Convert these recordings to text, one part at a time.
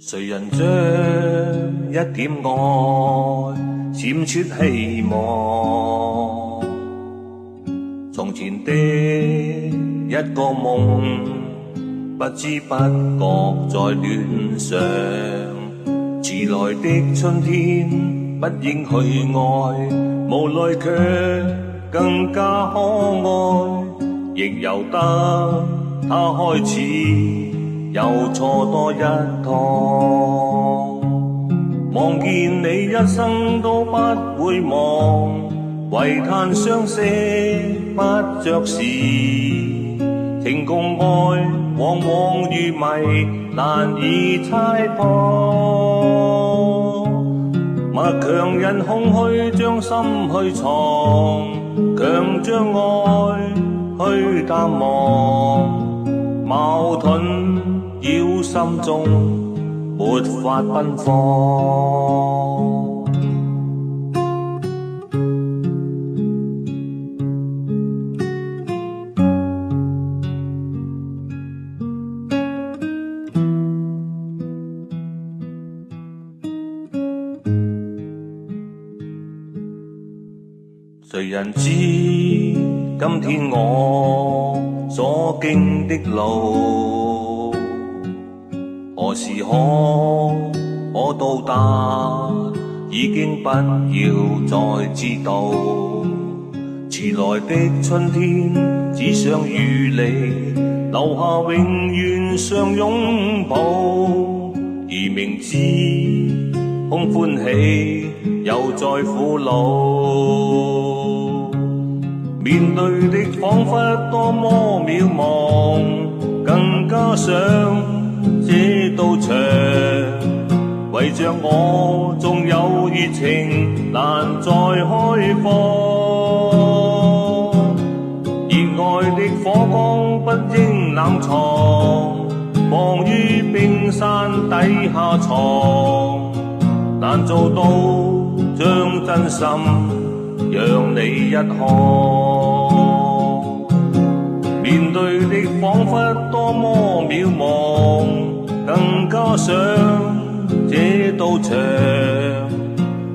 誰人將一點愛閃出希望？從前的一個夢，不知不覺在戀上。遲來的春天，不應去愛，無奈卻更加可愛，亦由得他開始。又錯多一趟，望見你一生都不會忘，唯嘆相識不着時，情共愛往往如迷難以猜破，默強人空虛將心去藏，強將愛去淡忘，矛盾擾心中，沒法奔放。誰人知今天我所經的路，何時可到達？已經不要再知道。遲來的春天，只想與你留下永遠相擁抱。而明知空歡喜，又在苦惱。面對的彷彿多麼渺茫，更加想這道牆，為着我縱有熱情難再開放。熱愛的火光不應冷藏，放於冰山底下藏，難做到將真心讓你一看。面對的彷彿多麼渺茫，更加想這道牆，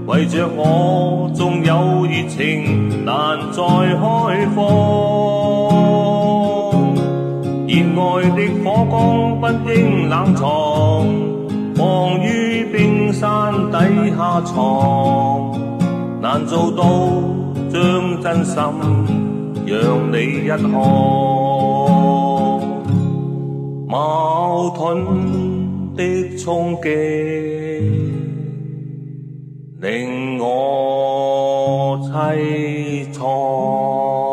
為着我縱有熱情難再開放。熱愛的火光不應冷藏，放於冰山底下藏，難做到將真心讓你一看。矛盾的衝擊令我淒愴。